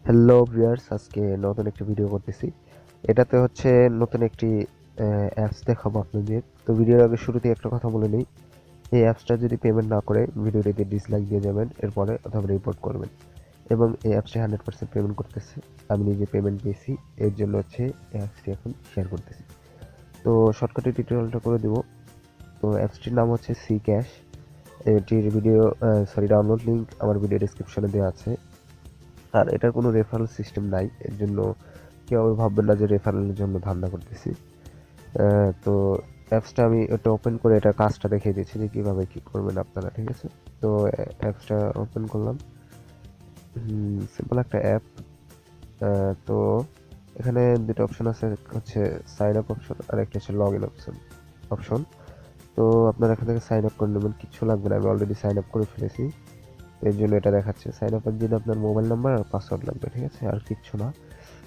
Hello viewers, আজকে নতুন একটি ভিডিও করতেছি। এটাতে হচ্ছে নতুন একটি অ্যাপস দেখাবো আপনাদের। তো ভিডিওর আগে শুরুতেই একটা কথা বলে নিই, এই অ্যাপসটা যদি পেমেন্ট না করে ভিডিওটিতে ডিসলাইক দিয়ে যাবেন, এরপরে অথবা রিপোর্ট করবেন। এবং এই অ্যাপসটি 100% পেমেন্ট করতেছে। আমি নিজে পেমেন্ট পেয়েছি, এর জন্য হচ্ছে এই অ্যাপসটি এখন শেয়ার করতেছি। তো শর্টকাটে টিউটোরিয়ালটা করে দেবো। তো অ্যাপসটির নাম হচ্ছে সি ক্যাশ। এটির ডাউনলোড লিঙ্ক আমার ভিডিও ডিসক্রিপশনে দেওয়া আছে। আর এটার কোনো রেফারেল সিস্টেম নাই, এর জন্য কেউ আবার ভাববেন না যে রেফারেলের জন্য ধান্দা করতেছি। তো অ্যাপসটা আমি এটা ওপেন করে এটা কাজটা দেখিয়ে দিচ্ছি যে কীভাবে কী করবেন আপনারা, ঠিক আছে? তো অ্যাপসটা ওপেন করলাম। সিম্পল একটা অ্যাপ। তো এখানে দুটো অপশন আছে, হচ্ছে সাইন আপ অপশন আর একটা হচ্ছে লগ ইন অপশন। তো আপনারা এখান থেকে সাইন আপ করে নেবেন, কিচ্ছু লাগবে না, আমি অলরেডি সাইন আপ করে ফেলেছি। এর জন্য এটা দেখাচ্ছে সাইন আপের জন্য আপনার মোবাইল নাম্বার আর পাসওয়ার্ড লাগবে, ঠিক আছে? আর কিচ্ছু না।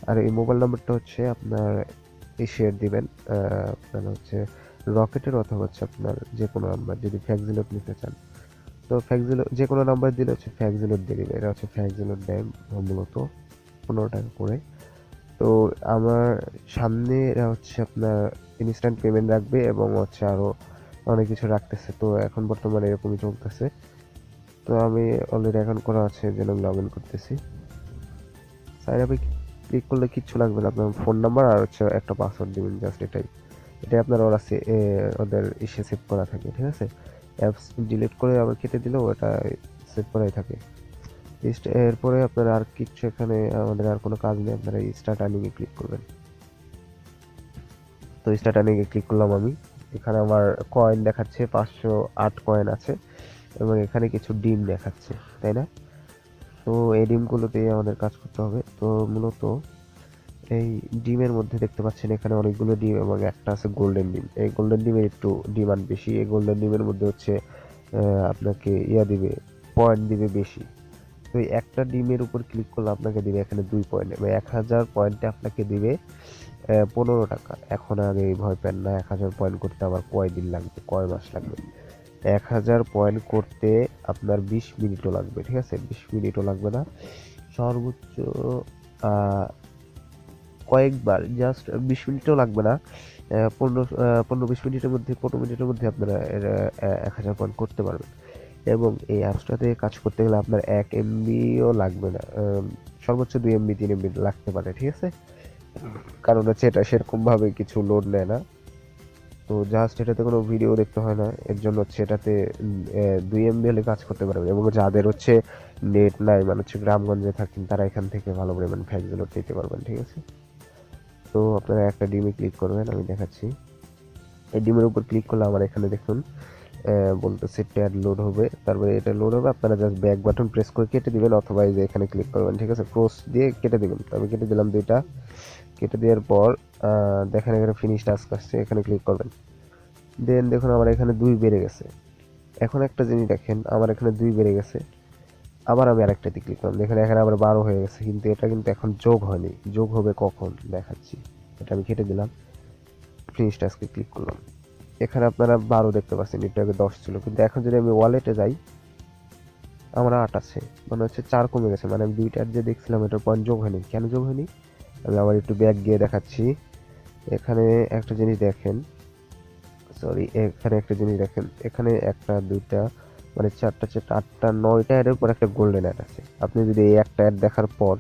আর এই মোবাইল নাম্বারটা হচ্ছে আপনার শেয়ার দিবেন, আপনার হচ্ছে রকেটের অথবা হচ্ছে আপনার যে কোনো নাম্বার, যদি ফ্যাক্সিলোড নিতে চান তো ফ্যাক্সিলো যে কোনো নাম্বার দিলে হচ্ছে ফ্যাক্সিলোড দিয়ে দিবে। এটা হচ্ছে ফ্যাক্সিলোড দেয় মূলত 15 টাকা করে। তো আমার সামনে এরা হচ্ছে আপনার ইনস্ট্যান্ট পেমেন্ট রাখবে এবং হচ্ছে আরও অনেক কিছু রাখতেছে। তো এখন বর্তমানে এরকমই চলতেছে। তো আমি অলরেডি এখন করা আছে, যেন আমি লগ ইন করতেছি। সাইন আপে ক্লিক করলে কিচ্ছু লাগবে না, আপনার ফোন নাম্বার আর হচ্ছে একটা পাসওয়ার্ড দিবেন, জাস্ট এটাই আপনার ওদের ইসে সেভ করা থাকে, ঠিক আছে? অ্যাপস ডিলিট করে আবার কেটে দিলেও ওটা সেভ করাই থাকে। এরপরে আপনার আর কিচ্ছু, এখানে আমাদের আর কোনো কাজ নেই, আপনারা স্টার্ট আর্নিংয়ে ক্লিক করবেন। তো স্টার্ট আর্নিংয়ে ক্লিক করলাম আমি। এখানে আমার কয়েন দেখাচ্ছে 508 কয়েন আছে এবং এখানে কিছু ডিম দেখাচ্ছে, তাই না? তো এই ডিমগুলো দিয়ে আমাদের কাজ করতে হবে। তো মূলত এই ডিমের মধ্যে দেখতে পাচ্ছেন এখানে অনেকগুলো ডিম এবং একটা আছে গোল্ডেন ডিম। এই গোল্ডেন ডিমের একটু ডিমান্ড বেশি। এই গোল্ডেন ডিমের মধ্যে হচ্ছে আপনাকে দিবে, পয়েন্ট দিবে বেশি। তো এই একটা ডিমের উপর ক্লিক করলে আপনাকে দিবে এখানে 2 পয়েন্ট এবং 1000 পয়েন্টে আপনাকে দিবে 15 টাকা। এখন আগে ভয় পান না, 1000 পয়েন্ট করতে আবার কয় দিন লাগবে, কয় মাস লাগবে? 1000 পয়েন্ট করতে আপনার 20 মিনিটও লাগবে, ঠিক আছে? 20 মিনিটও লাগবে না, সর্বোচ্চ কয়েকবার, জাস্ট 20 মিনিটও লাগবে না। 15-20 মিনিটের মধ্যে আপনারা 1000 পয়েন্ট করতে পারবেন। এবং এই অ্যাপসটাতে কাজ করতে গেলে আপনার 1 MBও লাগবে না, সর্বোচ্চ 2 MB 3 MB লাগতে পারে, ঠিক আছে? কারণ হচ্ছে এটা সেরকম ভাবে কিছু লোড নেয় না। তো জাস্ট এটাতে কোনো ভিডিও দেখতে হয় না, এর জন্য হচ্ছে এটাতে 2 MB হলে কাজ করতে পারবেন। এবং যাদের হচ্ছে নেট নাই, মানে হচ্ছে গ্রামগঞ্জে থাকেন, তারা এখান থেকে ভালো পরিমাণ ফ্যাক্স লোড নিতে পারবেন, ঠিক আছে? তো আপনারা একটা ডিমে ক্লিক করবেন, আমি দেখাচ্ছি। এই ডিমের উপর ক্লিক করলে আমার এখানে দেখুন বলতেছে ট্যাড লোড হবে, তারপরে এটা লোড হবে, আপনারা জাস্ট ব্যাক বাটন প্রেস করে কেটে দিবেন অথবা এই যে এখানে ক্লিক করবেন, ঠিক আছে? ক্রস দিয়ে কেটে দিবেন। তো আমি কেটে দিলাম দুইটা। কেটে দেওয়ার পর দেখেন এখানে ফিনিশ টাস্ক আসছে, এখানে ক্লিক করবেন। দেন দেখুন আমার এখানে 2 বেড়ে গেছে। এখন একটা জিনিস দেখেন, আমার এখানে 2 বেড়ে গেছে, আবার আমি আরেকটাতে ক্লিক করলাম, দেখেন এখানে আবার 12 হয়ে গেছে, কিন্তু এটা কিন্তু এখন যোগ হয়নি। যোগ হবে কখন দেখাচ্ছি। এটা আমি কেটে দিলাম, ফিনিশ টাস্কে ক্লিক করলাম। এখানে আপনারা 12 দেখতে পাচ্ছেন, একটু আগে 10 ছিল, কিন্তু এখন যদি আমি ওয়ালেটে যাই আমার 8 আছে, মানে হচ্ছে 4 কমে গেছে। মানে আমি 2টার যে দেখছিলাম এটার পয়েন্ট যোগ হয়নি। কেন যোগ হয়নি? আমি আবার একটু ব্যাক গিয়ে দেখাচ্ছি। এখানে একটা জিনিস দেখেন, এখানে 1টা 2টা মানে 4টা 4টা 8টা 9টা অ্যাডের পর একটা গোল্ডেন অ্যাড আছে। আপনি যদি এই একটা অ্যাড দেখার পর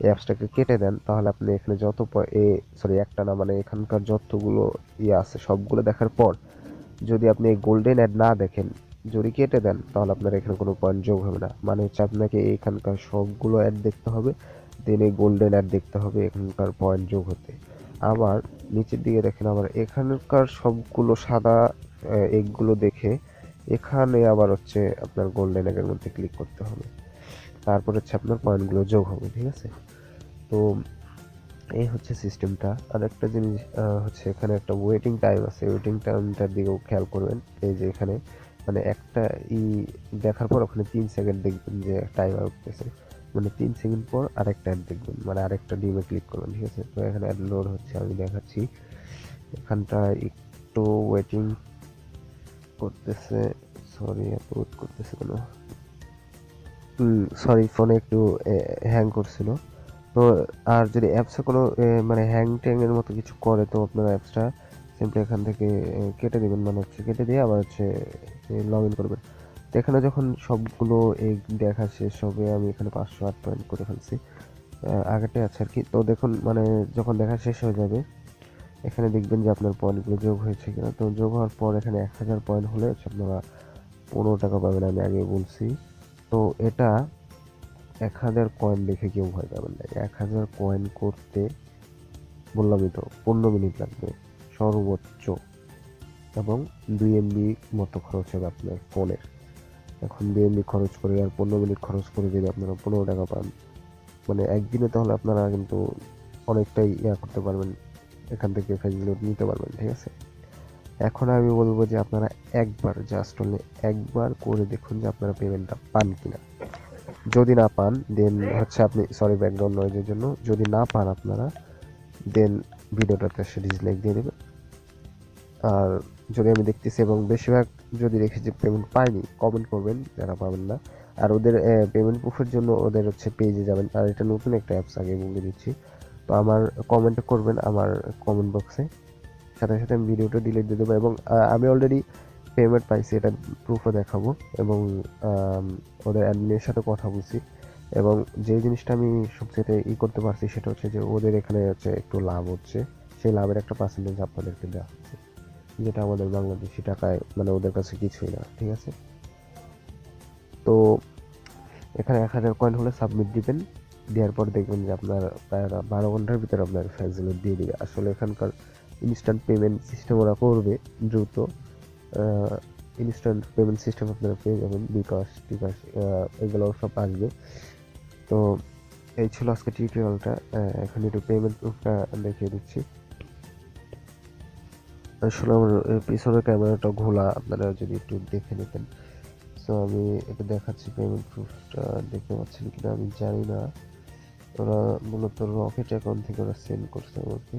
এই অ্যাপসটাকে কেটে দেন, তাহলে আপনি এখানে একটা না, মানে এখানকার যতগুলো আছে সবগুলো দেখার পর যদি আপনি এই গোল্ডেন অ্যাড না দেখেন, যদি কেটে দেন, তাহলে আপনার এখানে কোনো পয়েন্ট যোগ হবে না। মানে হচ্ছে আপনাকে এখানকার সবগুলো অ্যাড দেখতে হবে, দেন এই গোল্ডেন অ্যাড দেখতে হবে এখানকার পয়েন্ট যোগ হতে। আবার নিচের দিকে দেখেন, আবার এখানকার সবগুলো সাদা এগুলো দেখে এখানে আবার হচ্ছে আপনার গোল্ডেন এগের মধ্যে ক্লিক করতে হবে, তারপর হচ্ছে আপনার পয়েন্টগুলো যোগ হবে, ঠিক আছে? তো এই হচ্ছে সিস্টেমটা। আর একটা জিনিস হচ্ছে এখানে একটা ওয়েটিং টাইম আছে, ওয়েটিং টাইমটার দিকেও খেয়াল করবেন। এই যে এখানে মানে একটা ই দেখার পর ওখানে 3 সেকেন্ড দেখবেন যে টাইমার উঠতেছে, মানে 3 সেকেন্ড পর আরেকটা অ্যাড দেখবেন, মানে আরেকটা ডিমে ক্লিক করবেন, ঠিক আছে? তো এখানে অ্যাড লোড হচ্ছে, আমি দেখাচ্ছি। এখানটা একটু ওয়েটিং করতেছে, সরি এত ওয়েট করতেছে কেন? সরি, ফোনে একটু হ্যাং করছিল। তো আর যদি অ্যাপসে কোনো মানে হ্যাং ট্যাং এর মতো কিছু করে, তো আপনারা অ্যাপসটা সিম্পলি এখান থেকে কেটে দিবেন, মানে হচ্ছে কেটে দিয়ে আবার হচ্ছে লগ ইন করবেন। তো এখানে যখন সবগুলো দেখা শেষ হবে, আমি এখানে 508 পয়েন্ট করে ফেলছি, আগেরটাই আছে আর কি। তো দেখুন মানে যখন দেখা শেষ হয়ে যাবে, এখানে দেখবেন যে আপনার পয়েন্টগুলো যোগ হয়েছে কিনা। তো যোগ হওয়ার পর এখানে 1000 পয়েন্ট হলে হচ্ছে আপনারা 15 টাকা পাবেন, আমি আগে বলছি। তো এটা 1000 কয়েন দেখে কেউ ভয় পাবেন না। 1000 কয়েন করতে বললামই তো 15 মিনিট লাগবে সর্বোচ্চ, এবং 2 এমবি মতো খরচ হবে আপনার ফোনের। এখন 2 এমবি খরচ করে আর 15 মিনিট খরচ করে যদি আপনারা 15 টাকা পান, মানে একদিনে, তাহলে আপনারা কিন্তু অনেকটাই করতে পারবেন, এখান থেকে ফেসগুলো নিতে পারবেন, ঠিক আছে। এখন আমি বলবো যে আপনারা একবার, জাস্ট অনলি একবার করে দেখুন যে আপনারা পেমেন্টটা পান কিনা। যদি না পান দেন হচ্ছে আপনি, সরি ব্যাকগ্রাউন্ড নয়েজের জন্য, যদি না পান আপনারা দেন ভিডিওটাতে এসে ডিসলাইক দিয়ে দেবেন। আর যদি আমি দেখতেছি এবং বেশিরভাগ যদি দেখি যে পেমেন্ট পাইনি, কমেন্ট করবেন যারা পাবেন না। আর ওদের পেমেন্ট প্রুফের জন্য ওদের হচ্ছে পেজে যাবেন। আর এটা নতুন একটা অ্যাপস, আগে বলে দিচ্ছি। তো আমার কমেন্ট করবেন আমার কমেন্ট বক্সে, সাথে সাথে আমি ভিডিওটা ডিলিট দিয়ে দেবো। এবং আমি অলরেডি পেমেন্ট পাইছি, এটা প্রুফও দেখাবো। এবং ওদের অ্যাডমিনের সাথে কথা বলছি, এবং যে জিনিসটা আমি সবচেয়ে করতে পারছি সেটা হচ্ছে যে ওদের এখানে হচ্ছে একটু লাভ হচ্ছে, সেই লাভের একটা পার্সেন্টেজ আপনাদেরকে দেওয়া হচ্ছে, যেটা আমাদের বাংলাদেশি টাকায় মানে ওদের কাছে কিছুই না, ঠিক আছে। তো এখানে 1000 কয়েন হলে সাবমিট দিবেন, দেওয়ার পর দেখবেন যে আপনার প্রায় 12 ঘন্টার ভিতরে আপনার ফ্যাসগুলো দিয়ে দিবে। আসলে এখানকার ইনস্ট্যান্ট পেমেন্ট সিস্টেম ওরা করবে দ্রুত। ইনস্ট্যান্ট পেমেন্ট সিস্টেম আপনারা পেয়ে যাবেন, বিকাশ টিকাশ এগুলো সব আসবে। তো এই ছিল আজকে টিউটোরিয়ালটা। এখন একটু পেমেন্ট প্রুফটা দেখিয়ে দিচ্ছি। আসলে আমার পিছনের ক্যামেরাটা ঘোলা, আপনারা যদি একটু দেখে নিতেন। সো আমি এটা দেখাচ্ছি, পেমেন্ট প্রুফটা দেখতে পাচ্ছেন কিনা আমি জানি না। ওরা মূলত রকেট অ্যাকাউন্ট থেকে ওরা সেন্ড করছে আমাকে,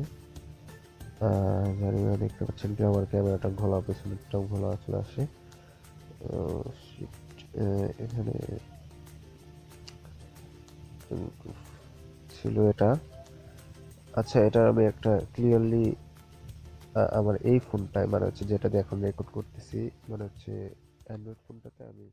জানি না দেখতে পাচ্ছেন কি। আমার ক্যামেরাটা ঘোলা, পেছনেরটাও ঘোলা চলে আসে। এখানে ছিল এটা। আচ্ছা, এটা আমি একটা ক্লিয়ারলি আমার এই ফোনটায়, মানে হচ্ছে যেটা দিয়ে এখন রেকর্ড করতেছি, মানে হচ্ছে অ্যান্ড্রয়েড ফোনটাতে আমি